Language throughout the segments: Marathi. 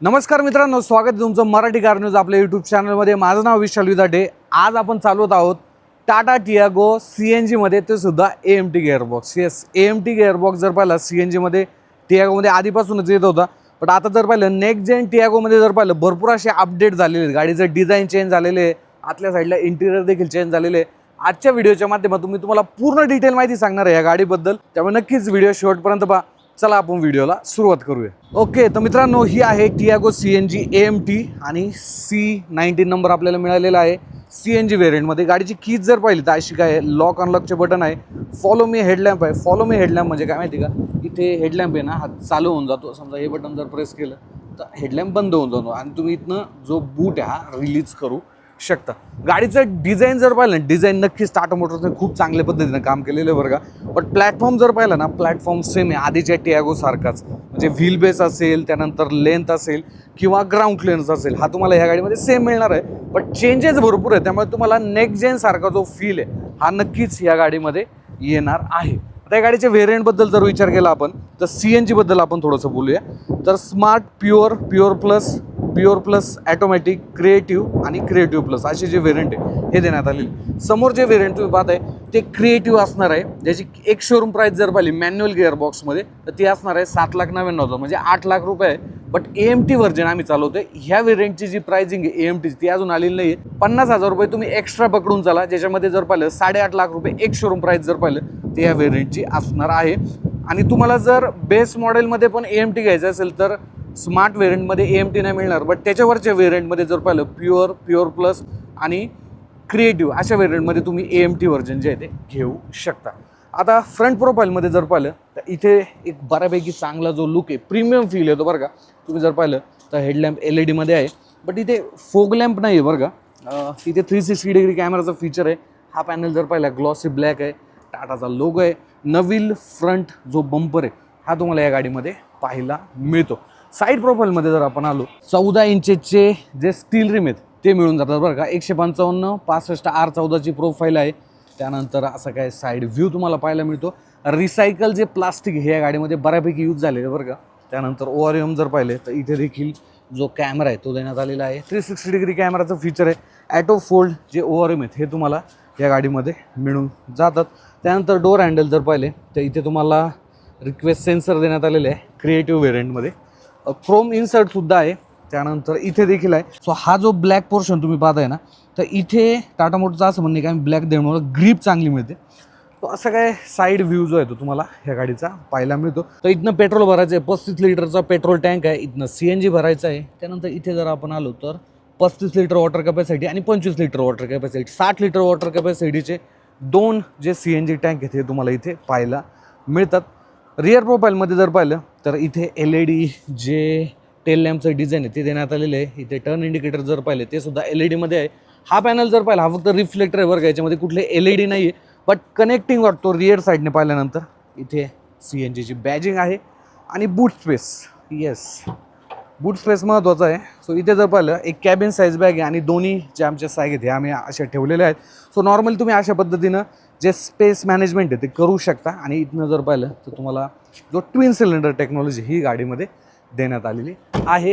नमस्कार मित्रांनो, स्वागत आहे तुमचं मराठी कार न्यूज आपल्या यूट्यूब चॅनलमध्ये। माझं नाव विशाल विदाटे। आज आपण चालवत आहोत टाटा टियागो CNG मध्ये, ते सुद्धा AMT gearbox. Yes, AMT gearbox जर पाहिलं CNG मध्ये टियागोमध्ये आधीपासूनच येत होता, पण आता जर पाहिलं नेक्स्ट जेन टियागोमध्ये जर पाहिलं भरपूर असे अपडेट झालेले आहेत। गाडीचं डिझाईन चेंज झालेले आहे, आतल्या साईडला इंटिरियर देखील चेंज झालेले आहे। आजच्या व्हिडिओच्या माध्यमातून मी तुम्हाला पूर्ण डिटेल माहिती सांगणार आहे या गाडीबद्दल, त्यामुळे नक्कीच व्हिडिओ शेवटपर्यंत पहा। चला आपण व्हिडिओला सुरुवात करूया। ओके, तर मित्रांनो ही आहे टियागो CNG AMT आणि C19 नंबर आपल्याला मिळालेला आहे CNG व्हेरियंटमध्ये। गाडीची कीज जर पाहिली तर अशी काय आहे, लॉक अनलॉकचे बटन आहे, फॉलो मी हेडलॅम्प आहे। फॉलो मी हेडलॅम्प म्हणजे काय माहिती का, इथे हेडलॅम्प आहे ना, हा चालू होऊन जातो। समजा हे बटन जर प्रेस केलं तर हेडलॅम्प बंद होऊन जातो आणि तुम्ही इथनं जो बूट आहे हा रिलीज करू शकता। गाडीचं डिझाईन जर पाहिलं, डिझाईन नक्कीच टाटा मोटर्सने खूप चांगल्या पद्धतीने काम केलेलं आहे बरं का। पण प्लॅटफॉर्म जर पाहिलं ना, प्लॅटफॉर्म सेम आहे आधीच्या टियागो सारखाच, म्हणजे व्हील बेस असेल, त्यानंतर लेंथ असेल किंवा ग्राउंड क्लिअरन्स असेल, हा तुम्हाला ह्या गाडीमध्ये सेम मिळणार आहे। पण चेंजेस भरपूर आहे, त्यामुळे तुम्हाला नेक्स्ट जेन सारखा जो फील आहे हा नक्कीच या गाडीमध्ये येणार आहे। आता या गाडीच्या व्हेरियंटबद्दल जर विचार केला आपण, तर CNG बद्दल आपण थोडंसं बोलूया। तर smart, pure plus, automatic, creative आणि क्रिएटिव्ह प्लस असे जे व्हेरियंट आहे हे देण्यात आलेले। समोर जे व्हेरियंट तुम्ही पाहताय ते क्रिएटिव्ह असणार आहे, ज्याची एक शोरूम प्राईस जर पाहिली मॅन्युअल गिअरबॉक्समध्ये तर ती असणार आहे 7,99,000, म्हणजे 8 लाख रुपये आहे। बट AMT व्हर्जन आम्ही चालवतोय, ह्या व्हेरियंटची जी प्राइसिंग आहे AMT ती अजून आलेली नाही आहे। 50,000 रुपये तुम्ही एक्स्ट्रा पकडून चला, ज्याच्यामध्ये जर पाहिलं 8.5 लाख रुपये एक शोरूम प्राईस जर पाहिलं ते या व्हेरियंटची असणार आहे। आणि तुम्हाला जर बेस मॉडेलमध्ये पण AMT घ्यायचं असेल तर स्मार्ट व्हेरियंटमध्ये AMT नाही मिळणार, बट त्याच्यावरच्या व्हेरियंटमध्ये जर पाहिलं प्युअर प्लस आणि क्रिएटिव्ह अशा व्हेरियंटमध्ये तुम्ही AMT व्हर्जन जे आहे ते घेऊ शकता। आता फ्रंट प्रोफाईलमध्ये जर पाहिलं तर इथे एक बऱ्यापैकी चांगला जो लुक आहे, प्रीमियम फील येतो बरं का। तुम्ही जर पाहिलं तर हेडलॅम्प LED मध्ये आहे, बट इथे फोग लॅम्प नाही आहे बरं का। इथे 360 डिग्री कॅमेराचा फीचर आहे। हा पॅनल जर पाहिला ग्लॉसी ब्लॅक आहे, टाटाचा लोगो आहे। नवील फ्रंट जो बंपर आहे हा तुम्हाला या गाडीमध्ये पाहायला मिळतो। साईड प्रोफाईलमध्ये जर आपण आलो, 14 इंचचे जे स्टील रिम आहेत ते मिळून जातात बरं का। 155 65 R14ची प्रोफाईल आहे। त्यानंतर असं काय साईड व्ह्यू तुम्हाला पाहायला मिळतो। रिसायकल जे प्लास्टिक हे या गाडीमध्ये बऱ्यापैकी यूज झालेलं बरं का। त्यानंतर ORM जर पाहिले तर इथे देखील जो कॅमेरा आहे तो देण्यात आलेला आहे। 360 डिग्री कॅमेराचं फीचर आहे। ॲटो फोल्ड जे ORM आहेत हे तुम्हाला या गाडीमध्ये मिळून जातात। त्यानंतर डोर हँडल जर पाहिले तर इथे तुम्हाला रिक्वेस्ट सेन्सर देण्यात आलेले आहे क्रिएटिव्ह व्हेरियंटमध्ये। क्रोम इन्सर्टसुद्धा आहे। त्यानंतर इथे देखील आहे। सो हा जो ब्लॅक पोर्शन तुम्ही पाहताय ना, तर इथे टाटा मोटरचं असं म्हणणे की आम्ही ब्लॅक देण्यामुळे ग्रीप चांगली मिळते। तो असं काय साईड व्ह्यू जो आहे तो तुम्हाला ह्या गाडीचा पाहायला मिळतो। तर इथनं पेट्रोल भरायचं आहे, 35 लिटरचा पेट्रोल टँक आहे। इथनं CNG भरायचं आहे। त्यानंतर इथे जर आपण आलो तर 35 लिटर वॉटर कॅपॅसिटी आणि 25 litre water capacity, 60 litre water कॅपॅसिटीचे दोन जे CNG टँक आहेत हे तुम्हाला इथे पाहायला मिळतात। रिअर प्रोफाईलमध्ये जर पाहिलं तर इथे LED जे टेल लॅम्पचं डिझाईन आहे ते देण्यात आलेलं आहे। इथे टर्न इंडिकेटर जर पाहिले ते सुद्धा LED मध्ये आहे। हा पॅनल जर पाहिला हा फक्त रिफ्लेक्टर आहे बरं का, याच्यामध्ये कुठले LED नाही आहे, बट कनेक्टिंग वाटतो रिअर साईडने पाहिल्यानंतर। इथे CNGची बॅजिंग आहे आणि बूट स्पेस, येस बूट स्पेस महत्त्वाचा आहे। सो इथे जर पाहिलं एक कॅबिन साईज बॅग आहे आणि दोन्ही जे आमच्या साईज आहेत हे आम्ही अशा ठेवलेले आहेत। सो नॉर्मली तुम्ही अशा पद्धतीनं जे स्पेस मॅनेजमेंट आहे ते करू शकता। आणि इथनं जर पाहिलं तर तुम्हाला जो ट्विन सिलेंडर टेक्नॉलॉजी ही गाडीमध्ये देण्यात आलेली आहे।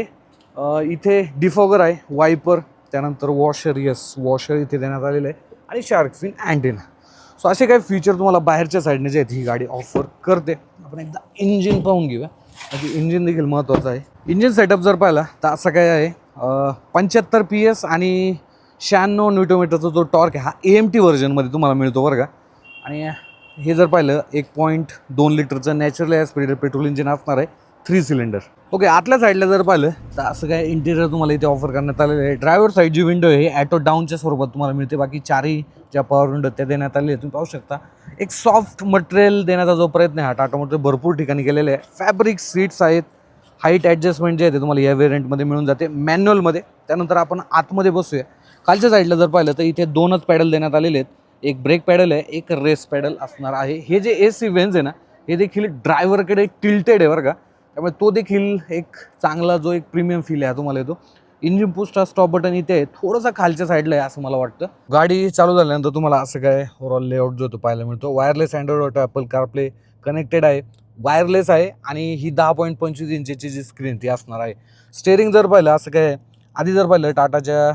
इथे डिफॉगर आहे, वायपर, त्यानंतर वॉशर, येस वॉशर इथे देण्यात आलेलं आहे आणि शार्क फिन अँटेना। सो असे काही फीचर तुम्हाला बाहेरच्या साईडने जे आहेत ही गाडी ऑफर करते। आपण एकदा इंजिन पाहून घेऊया, म्हणजे इंजिन देखील महत्त्वाचं आहे। इंजिन सेटअप जर पाहिला तर असं काय आहे, 75 PS आणि 96 न्यूटनमीटरचा जो टॉर्क आहे हा AMT व्हर्जनमध्ये तुम्हाला मिळतो बरं का। आणि हे जर पाहिलं 1.2 लिटरचं नॅचरल ॲस्पिरेटेड पेट्रोल इंजिन असणार आहे, 3 सिलेंडर। ओके, आतल्या साईडला जर पाहिलं तर असं काय इंटिरियर तुम्हाला इथे ऑफर करण्यात आलेलं आहे। ड्रायव्हर साईड जी विंडो आहे ॲटो डाऊनच्या स्वरूपात तुम्हाला मिळते, बाकी चारही ज्या पॉवर विंडो त्या देण्यात आलेल्या आहे। तुम्ही पाहू शकता एक सॉफ्ट मटेरियल देण्याचा जो प्रयत्न आहे हा टाटा मोटर भरपूर ठिकाणी केलेला आहे। फॅब्रिक सीट्स आहेत, हाईट ॲडजस्टमेंट जे आहे ते तुम्हाला या व्हेरियंटमध्ये मिळून जाते मॅन्युअलमध्ये। त्यानंतर आपण आतमध्ये बसूया। खालच्या साईडला जर पाहिलं तर इथे दोनच पॅडल देण्यात आलेले आहेत, एक ब्रेक पॅडल आहे, एक रेस पॅडल असणार आहे। हे जे AC वेन्स आहे ना हे देखील ड्रायव्हरकडे टिल्टेड आहे बरं का, त्यामुळे तो देखील एक चांगला जो एक प्रीमियम फील आहे तुम्हाला येतो। इंजिन पुश स्टॉप बटन इथे आहे, थोडंसं खालच्या साईडला आहे असं मला वाटतं। गाडी चालू झाल्यानंतर तुम्हाला असं काय ओव्हरऑल लेआउट जो तो पाहायला मिळतो। Wireless Android auto, Apple CarPlay connected आहे। वायरलेस आहे आणि ही 10.25 इंचची जी स्क्रीन ती असणार आहे. स्टेअरिंग जर पाहिलं असं काय आधी जर पाहिलं टाटाच्या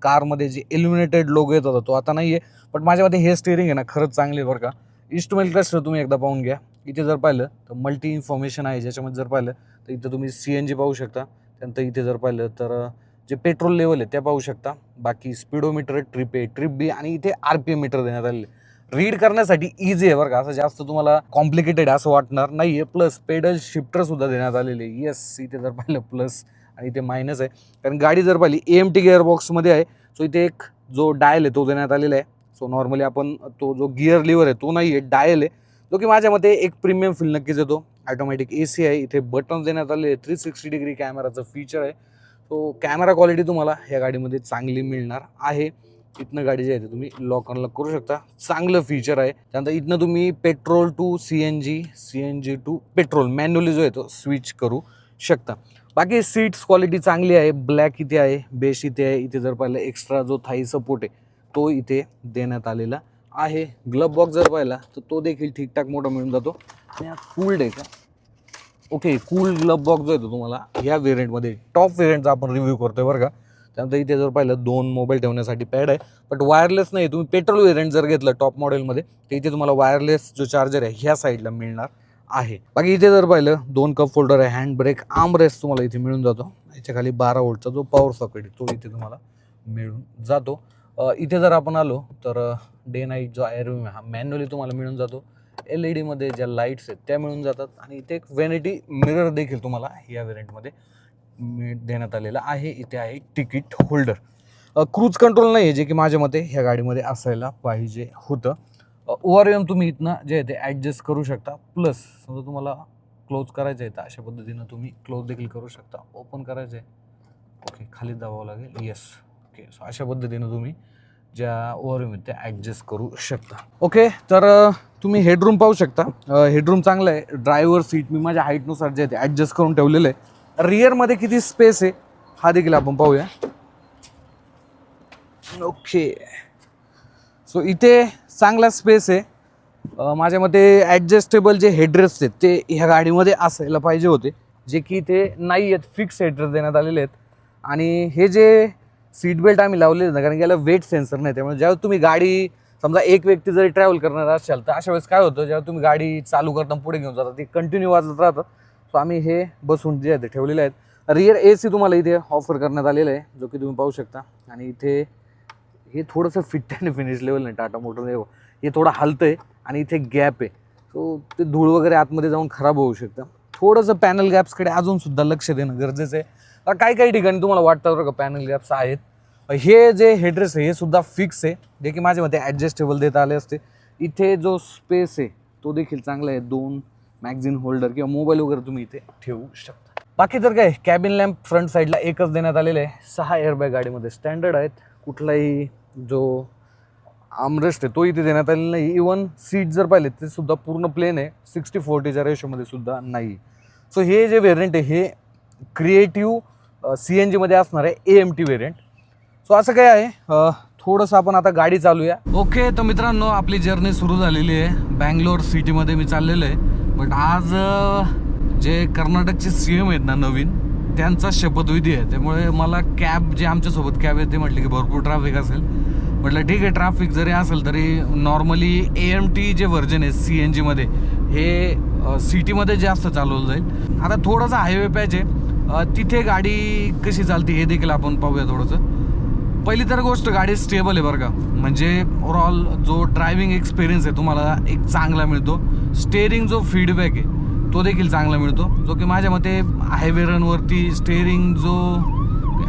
कारमध्ये जे इल्युमिनेटेड लोगो येत होता तो आता नाही आहे, पण माझ्यामध्ये हे स्टेअरिंग आहे ना खरंच चांगली आहे बरं का. इन्स्ट्रुमेंट क्लस्टर तुम्ही एकदा पाहून घ्या. इथे जर पाहिलं तर मल्टी इन्फॉर्मेशन आहे, ज्याच्यामध्ये जर पाहिलं तर इथं तुम्ही CNG पाहू शकता. त्यानंतर इथे जर पाहिलं तर जे पेट्रोल लेवल आहे ते पाहू शकता. बाकी स्पीडोमीटर, ट्रिप बी आणि इथे RPM मीटर देण्यात आलेले. रीड करण्यासाठी इझी आहे बरं का, असं जास्त तुम्हाला कॉम्प्लिकेटेड असं वाटणार नाही आहे. प्लस पेडल शिफ्टर सुद्धा देण्यात आलेले. येस, इथे जर पाहिलं प्लस आणि इथे मायनस आहे, कारण गाडी जर पाहिली AMT गिअरबॉक्समध्ये आहे. सो इथे एक जो डायल आहे तो देण्यात आलेला आहे. सो नॉर्मली आपण तो जो गिअर लिव्हर आहे तो नाही आहे, डायल आहे, जो की माझ्या मते एक प्रीमियम फील नक्कीच येतो. ऑटोमॅटिक AC आहे. इथे बटन देण्यात आले. 360 डिग्री कॅमेराचं फीचर आहे. सो कॅमेरा क्वालिटी तुम्हाला या गाडीमध्ये चांगली मिळणार आहे. इथनं गाडी जी आहे तुम्ही लॉक अनलॉक करू शकता. चांगलं फीचर आहे. त्यानंतर इथनं तुम्ही petrol to CNG to petrol manually जो आहे तो स्विच करू शकता. बाकी सीट्स क्वालिटी चांगली आहे. ब्लॅक इथे आहे, बेस इथे आहे. इथे जर पाहिलं एक्स्ट्रा जो थाई सपोर्ट आहे तो इथे देण्यात आलेला आहे. ग्लब बॉक्स जर पाहिला तर तो देखील ठीकठाक मोठा मिळून जातो. आणि हा कूल्ड आहे का, ओके, कूल ग्लब बॉक्स जो आहे तो तुम्हाला ह्या व्हेरियंटमध्ये टॉप व्हेरियंटचा आपण रिव्ह्यू करतोय बरं का. त्यानंतर इथे जर पाहिलं 2 मोबाईल ठेवण्यासाठी पॅड आहे, बट वायरलेस नाही. तुम्ही पेट्रोल व्हेरियंट जर घेतलं टॉप मॉडेलमध्ये तर इथे तुम्हाला वायरलेस जो चार्जर आहे ह्या साईडला मिळणार आहे. बाकी इथे जर पाहिलं 2 कप फोल्डर आहे, हँड ब्रेक, आर्म रेस्ट तुम्हाला इथे मिळून जातो. याच्या खाली 12 व्होल्टचा जो पॉवर सॉकेट आहे तो इथे तुम्हाला मिळून जातो. इथे जर आपण आलो तर डे नाईट जो एअरविम हा मॅन्युअली तुम्हाला मिळून जातो. LED मध्ये ज्या लाईट्स आहेत त्या मिळून जातात. आणि इथे एक व्हॅनिटी मिरर देखील तुम्हाला या व्हेरियंटमध्ये देण्यात आलेला आहे. इथे आहे तिकीट होल्डर. क्रूज कंट्रोल नाही आहे, जे की माझ्या मते ह्या गाडीमध्ये असायला पाहिजे होतं. ORM तुम्ही इथनं जे आहे ते ॲडजस्ट करू शकता. प्लस समजा तुम्हाला क्लोज करायचं आहे तर अशा पद्धतीनं तुम्ही क्लोज देखील करू शकता. ओपन करायचं आहे, ओके, खाली दाबावं लागेल, येस, ओके. सो अशा पद्धतीनं तुम्ही ज्या ORM आहेत त्या ॲडजस्ट करू शकता. ओके, तर तुम्ही हेडरूम पाहू शकता. हेडरूम चांगलं आहे. ड्रायव्हर सीट मी माझ्या हाईटनुसार जे आहे ते ॲडजस्ट करून ठेवलेलं आहे. रिअरमध्ये किती स्पेस आहे हा देखील आपण पाहूया. ओके, सो इथे चांगला स्पेस आहे. माझ्या मते ॲडजस्टेबल जे हेडरेस्ट आहेत ते ह्या गाडीमध्ये असायला पाहिजे होते, जे की ते नाही आहेत. फिक्स हेडरेस्ट देण्यात आलेले आहेत. आणि हे जे सीट बेल्ट आम्ही लावलेले ना, कारण की याला वेट सेन्सर नाही. त्यामुळे जेव्हा तुम्ही गाडी समजा एक व्यक्ती जरी ट्रॅव्हल करणार असाल तर अशा वेळेस काय होतं, जेव्हा तुम्ही गाडी चालू करता पुढे घेऊन जाता ती कंटिन्यू वाजत राहतं. सो आम्ही हे बसून जे आहे ते ठेवलेले आहेत. रिअर AC तुम्हाला इथे ऑफर करण्यात आलेलं आहे, जो की तुम्ही पाहू शकता. आणि इथे हे थोडंसं फिट अँड फिनिश लेवल नाही टाटा मोटर हे थोडं हलतं आहे आणि इथे गॅप आहे. सो ते धूळ वगैरे आतमध्ये जाऊन खराब होऊ शकतं. थोडंसं पॅनल गॅप्सकडे अजूनसुद्धा लक्ष देणं गरजेचं आहे. काही ठिकाणी तुम्हाला वाटतं बरं का पॅनल गॅप्स आहेत. हे जे हेडरेस्ट आहे हे सुद्धा फिक्स आहे, जे की माझ्या मते ॲडजस्टेबल देता आले असते. इथे जो स्पेस आहे तो देखील चांगला आहे. 2 मॅगझिन होल्डर किंवा मोबाईल वगैरे तुम्ही इथे ठेवू शकता. बाकी तर काय, कॅबिन लॅम्प फ्रंट साईडला एकच देण्यात आलेलं आहे. 6 एअरबॅग गाडीमध्ये स्टँडर्ड आहेत. कुठलाही जो आर्मरेस्ट आहे तो इथे देण्यात आलेला नाही. इवन सीट जर पाहिले ते सुद्धा पूर्ण प्लेन आहे. 60-40च्या रेशोमध्ये सुद्धा नाही. सो हे जे व्हेरियंट आहे हे क्रिएटिव्ह CNG मध्ये असणार आहे, AMT व्हेरियंट. सो असं काय आहे, थोडंसं आपण आता गाडी चालूया. ओके, तर मित्रांनो आपली जर्नी सुरू झालेली आहे. बँगलोर सिटीमध्ये मी चाललेलो आहे. बट आज जे कर्नाटकचे CM आहेत ना नवीन, त्यांचा शपथविधी आहे. त्यामुळे मला कॅब जे आमच्यासोबत कॅब आहे ते म्हटले की भरपूर ट्रॅफिक असेल. म्हटलं ठीक आहे, ट्रॅफिक जरी असेल तरी नॉर्मली AMT जे व्हर्जन आहे CNGमध्ये हे सिटीमध्ये जास्त चालवलं जाईल. आता थोडासा हायवे पॅच आहे, तिथे गाडी कशी चालते हे देखील आपण पाहूया थोडंसं. पहिली तर गोष्ट गाडी स्टेबल आहे बरं का, म्हणजे ओव्हरऑल जो ड्रायव्हिंग एक्सपिरियन्स आहे तुम्हाला एक चांगला मिळतो. स्टेअरिंग जो फीडबॅक आहे तो देखील चांगला मिळतो, जो की माझ्या मते हायवे रनवरती स्टेअरिंग जो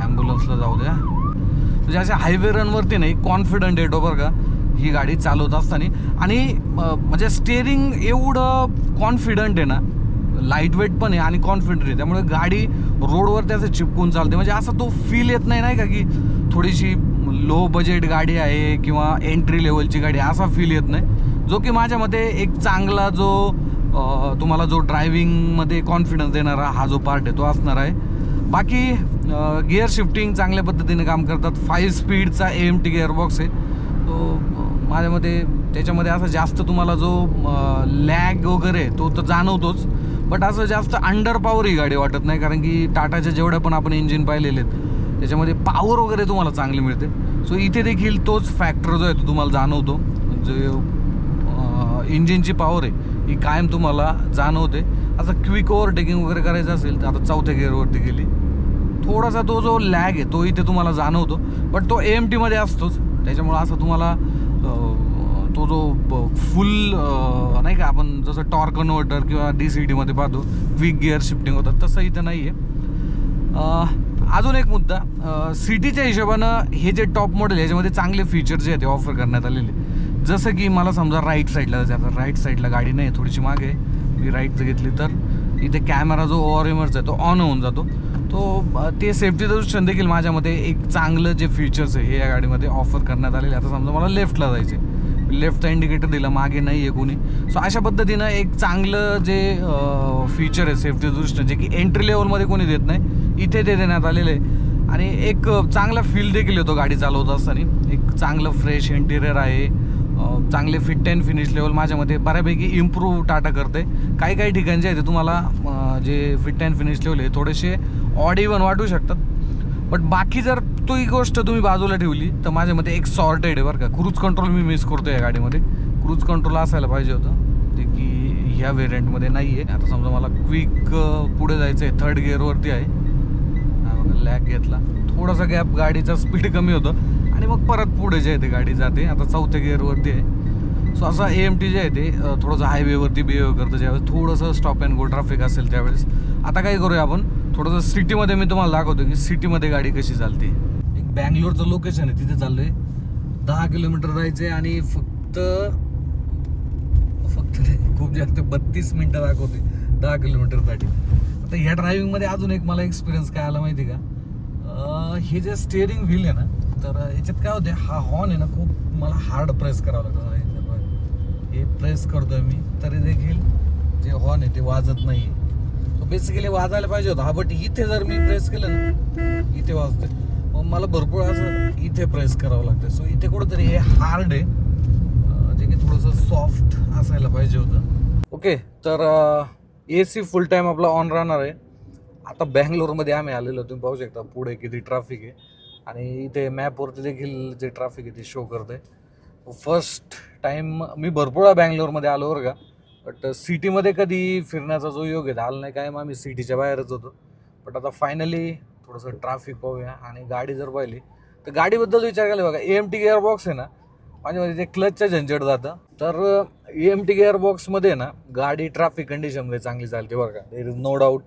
ॲम्ब्युलन्सला जाऊ द्या म्हणजे अशा हायवे रनवरती नाही कॉन्फिडंट येतो बरं का ही गाडी चालवत असताना. आणि म्हणजे स्टेअरिंग एवढं कॉन्फिडंट आहे ना, लाईट वेट पण आहे आणि कॉन्फिडंट आहे. त्यामुळे गाडी रोडवर त्याचं चिपकून चालते. म्हणजे असं तो फील येत नाही का की थोडीशी लो बजेट गाडी आहे किंवा एंट्री लेवलची गाडी, असा फील येत नाही. जो की माझ्या मते एक चांगला जो तुम्हाला जो ड्रायव्हिंगमध्ये कॉन्फिडन्स देणारा हा जो पार्ट आहे तो असणार आहे. बाकी गिअर शिफ्टिंग चांगल्या पद्धतीने काम करतात. 5 स्पीडचा AMT गिअरबॉक्स आहे तो माझ्या मते त्याच्यामध्ये असं जास्त तुम्हाला जो लॅग वगैरे तो तर जाणवतोच, बट असं जास्त अंडर पॉवर ही गाडी वाटत नाही, कारण की टाटाच्या जेवढ्या पण आपण इंजिन पाहिलेले आहेत त्याच्यामध्ये पॉवर वगैरे तुम्हाला चांगली मिळते. सो इथे देखील तोच फॅक्टर जो आहे तो तुम्हाला जाणवतो. जो इंजिनची पॉवर आहे ही कायम तुम्हाला जाणवते. असं क्विक ओव्हरटेकिंग वगैरे करायचं असेल तर आता चौथ्या गिअरवरती गेली, थोडासा तो जो लॅग आहे तो इथे तुम्हाला जाणवतो, बट तो AMT मध्ये असतोच. त्याच्यामुळं असं तुम्हाला तो जो फुल नाही का आपण जसं टॉर्क कन्व्हर्टर किंवा DCT मध्ये पाहतो क्विक गिअर शिफ्टिंग होतात, तसं इथं नाही आहे. अजून एक मुद्दा, सिटीच्या हिशोबानं हे जे टॉप मॉडेल ह्याच्यामध्ये चांगले फीचर जे आहेत ते ऑफर करण्यात आलेले. जसं की मला समजा राईट साईडला जायचं, आता राईट साईडला गाडी नाही थोडीशी मागे आहे, मी राईट घेतली तर इथे कॅमेरा जो ORMRचा आहे तो ऑन होऊन जातो. तो ते सेफ्टी दृष्टीने देखील माझ्या मते एक चांगलं जे फीचर्स आहे हे या गाडीमध्ये ऑफर करण्यात आलेले. आता समजा मला लेफ्टला जायचं आहे, लेफ्टचा इंडिकेटर दिला, मागे नाही आहे कोणी. सो अशा पद्धतीनं एक चांगलं जे फीचर आहे सेफ्टी दृष्टीने, जे की एंट्री लेवलमध्ये कोणी देत नाही, इथे ते देण्यात आलेलं आहे. आणि एक चांगला फील देखील येतो गाडी चालवत असताना. एक चांगलं फ्रेश इंटिरियर आहे, चांगले फिट अँड फिनिश लेवल माझ्या मते बऱ्यापैकी इम्प्रूव्ह टाटा करते. काही काही ठिकाणी जे आहे ते तुम्हाला जे फिट अँड फिनिश लेवल आहे थोडेसे ऑड इव्हन वाटू शकतात, बट बाकी जर तो ही गोष्ट तुम्ही बाजूला ठेवली तर माझ्या मते एक सॉर्टेड आहे बरं का. क्रूज कंट्रोल मी मिस करतो या गाडीमध्ये. क्रूज कंट्रोल असायला पाहिजे होतं, जे की ह्या व्हेरियंटमध्ये नाही आहे. आता समजा मला क्विक पुढे जायचं आहे, थर्ड गिअरवरती आहे, बघा लॅग घेतला, थोडासा गॅप, गाडीचा स्पीड कमी होतं आणि मग परत पुढे जे आहे ते गाडी जाते. आता चौथ्या गिअरवरती आहे. सो असा AMT जे आहे ते थोडंसं हायवेवरती बिहेव करतं ज्यावेळेस थोडंसं स्टॉप अँड गो ट्रॅफिक असेल त्यावेळेस. आता काय करूया आपण, थोडंसं सिटीमध्ये मी तुम्हाला दाखवतो की सिटीमध्ये गाडी कशी चालते. एक बँगलोरचं लोकेशन आहे, तिथे चाललोय. 10 किलोमीटर जायचं आहे आणि फक्त खूप जास्त 32 मिनटं दाखवते 10 किलोमीटरसाठी. आता ह्या ड्रायव्हिंगमध्ये अजून एक मला एक्सपिरियन्स काय आला माहिती का, हे जे स्टिअरिंग व्हील आहे ना, तर याच्यात काय होते, हा हॉर्न आहे ना खूप मला हार्ड प्रेस करावं लागतं. हे प्रेस करतोय मी तरी देखील जे हॉर्न आहे ते वाजत नाही. सो बेसिकली वाजायला पाहिजे होता हा, बट इथे जर मी प्रेस केलं ना इथे वाजतोय. मग मला भरपूर असं इथे प्रेस करावं लागतं. सो इथे कुठंतरी हे हार्ड आहे, जे की थोडंसं सॉफ्ट असायला पाहिजे होतं. ओके, तर AC फुल टाईम आपला ऑन राहणार आहे. आता बँगलोरमध्ये आम्ही आलेलो, तुम्ही पाहू शकता पुढे किती ट्रॅफिक आहे आणि इथे मॅपवरती देखील जे ट्रॅफिक आहे ते शो करते. फर्स्ट टाईम मी भरपूर बँगलोरमध्ये आलो बरं का, बट सिटीमध्ये कधी फिरण्याचा जो योग आहे आला नाही. काय मग आम्ही सिटीच्या बाहेरच होतो, बट आता फायनली थोडंसं ट्रॅफिक पाहूया. आणि गाडी जर पाहिली तर गाडीबद्दल विचार केला बघा, AMT गिअरबॉक्स आहे ना, माझ्यामध्ये ते क्लचचं झंझट जातं. तर AMT गिअरबॉक्समध्ये ना गाडी ट्रॅफिक कंडिशनमध्ये चांगली चालते बरं का, there is no doubt.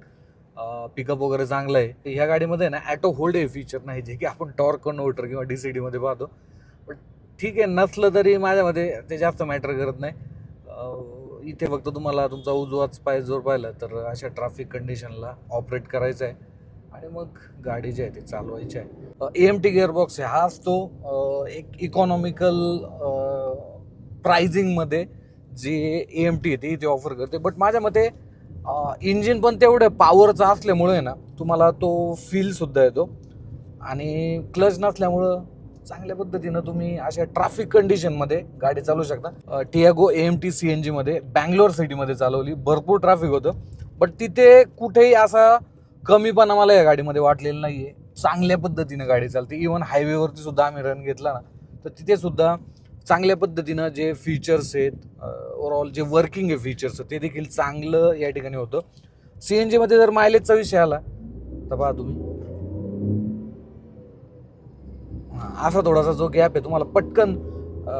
Pickup वगैरे चांगलं आहे. ह्या गाडीमध्ये ना ॲटो होल्ड हे फीचर नाही, जे की आपण टॉर्क कन्व्हर्टर किंवा DCT मध्ये पाहतो. बट ठीक आहे, नसलं तरी माझ्यामध्ये ते जास्त मॅटर करत नाही. इथे फक्त तुम्हाला तुमचा उजवाच पाय जोर पाहिला तर अशा ट्रॅफिक कंडिशनला ऑपरेट करायचं आहे आणि मग गाडी जी आहे ती चालवायची आहे. AMT गिअरबॉक्स आहे, हा असतो एक इकॉनॉमिकल प्राइजिंगमध्ये जे AMT आहे ते ऑफर करते. बट माझ्या मते इंजिन पण तेवढं पॉवरचं असल्यामुळे ना तुम्हाला तो फीलसुद्धा येतो आणि क्लच नसल्यामुळं चांगल्या पद्धतीनं तुम्ही अशा ट्रॅफिक कंडिशनमध्ये गाडी चालवू शकता. टियागो AMT CNG मध्ये बँगलोर सिटीमध्ये चालवली, भरपूर ट्रॅफिक होतं, बट तिथे कुठेही असा कमीपणा मला या गाडीमध्ये वाटलेला नाही आहे. चांगल्या पद्धतीनं गाडी चालते. इव्हन हायवेवरती सुद्धा आम्ही रन घेतला ना तर तिथे सुद्धा चांगल्या पद्धतीनं जे फीचर्स आहेत, ओव्हरऑल जे वर्किंग आहे फीचर्स ते देखील चांगलं या ठिकाणी होतं. CNG मध्ये जर मायलेजचा विषय आला तर पहा तुम्ही, असा थोडासा जो गॅप आहे तुम्हाला पटकन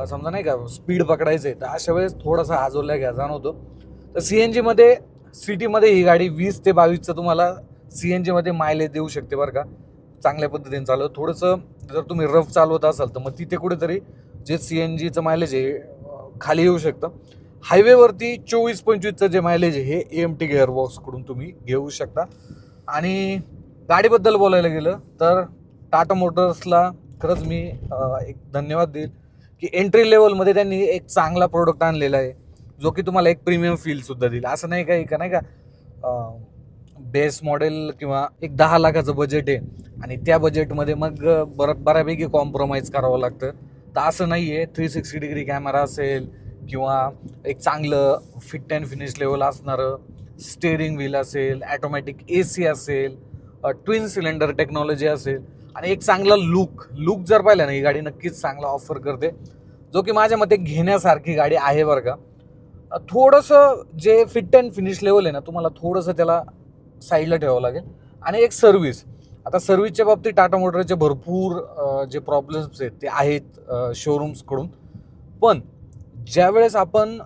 समजा नाही का स्पीड पकडायचं आहे तर अशा वेळेस थोडासा आजोल्या घ्या जाणवतो. तर CNG मध्ये सिटीमध्ये ही गाडी 20 ते 22चं तुम्हाला CNG मध्ये मायलेज देऊ शकते बरं का, चांगल्या पद्धतीने चालवत. थोडंसं जर तुम्ही रफ चालवत असाल तर मग तिथे कुठेतरी जे CNGचं मायलेज आहे खाली येऊ शकतं. हायवेवरती 24-25चं जे मायलेज आहे हे AMT गिअरबॉक्सकडून तुम्ही घेऊ शकता. आणि गाडीबद्दल बोलायला गेलं तर टाटा मोटर्सला खरंच मी एक धन्यवाद देईल की एंट्री लेवलमध्ये त्यांनी एक चांगला प्रोडक्ट आणलेला आहे, जो की तुम्हाला एक प्रीमियम फीलसुद्धा देईल. असं नाही का नाही का बेस मॉडेल किंवा एक 10 लाखाचं बजेट आहे आणि त्या बजेटमध्ये मग बऱ्यापैकी कॉम्प्रोमाइज करावं लागतं. तर असं नाही आहे. 360 डिग्री कॅमेरा असेल किंवा एक चांगलं फिट अँड फिनिश लेवल असणारं स्टेअरिंग व्हील असेल, ॲटोमॅटिक AC असेल, ट्विन सिलेंडर टेक्नॉलॉजी असेल आणि एक चांगला लुक जर पाहिला ना, ही गाडी नक्कीच चांगला ऑफर करते, जो की माझ्या मते घेण्यासारखी गाडी आहे बरं का. थोडंसं जे फिट अँड फिनिश लेवल आहे ना, तुम्हाला थोडंसं त्याला साईडला ठेवावं लागेल. आणि एक सर्व्हिस, आता सर्व्हिसच्या बाबतीत टाटा मोटरचे भरपूर जे प्रॉब्लेम्स आहेत ते आहेत शोरूम्सकडून. पण ज्यावेळेस आपण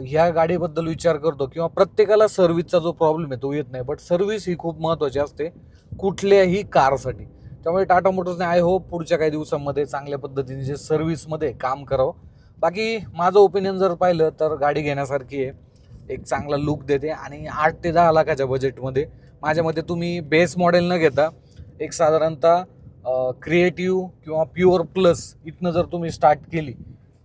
ह्या गाडीबद्दल विचार करतो किंवा प्रत्येकाला सर्व्हिसचा जो प्रॉब्लेम आहे तो येत नाही, बट सर्व्हिस ही खूप महत्त्वाची असते कुठल्याही कारसाठी. त्यामुळे टाटा मोटर्सने आय होप पुढच्या काही दिवसांमध्ये चांगल्या पद्धतीने जे सर्व्हिसमध्ये काम करावं. बाकी माझं ओपिनियन जर पाहिलं तर गाडी घेण्यासारखी आहे, एक चांगला लुक देते आणि 8 ते 10 लाखाच्या बजेटमध्ये माझ्या मते तुम्ही बेस मॉडेल न घेता एक साधारणतः क्रिएटिव्ह किंवा प्युअर प्लस इथनं जर तुम्ही स्टार्ट केली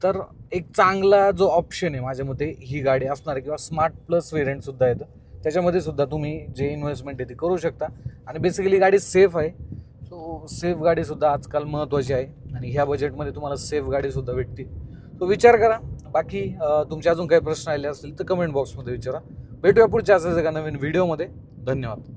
तर एक चांगला जो ऑप्शन आहे माझ्या मते ही गाडी असणार आहे. किंवा स्मार्ट प्लस वेरियंटसुद्धा येतं, त्याच्यामध्ये सुद्धा तुम्ही जे इन्व्हेस्टमेंट आहे ती करू शकता. आणि बेसिकली गाडी सेफ आहे, सो सेफ गाडीसुद्धा आजकाल महत्त्वाची आहे आणि ह्या बजेटमध्ये तुम्हाला सेफ गाडीसुद्धा भेटते. तो विचार करा. बाकी तुमचे अजून काही प्रश्न आले असतील तर कमेंट बॉक्समध्ये विचारा. भेटूया पुढच्या असंच एका नवीन व्हिडिओमध्ये. धन्यवाद.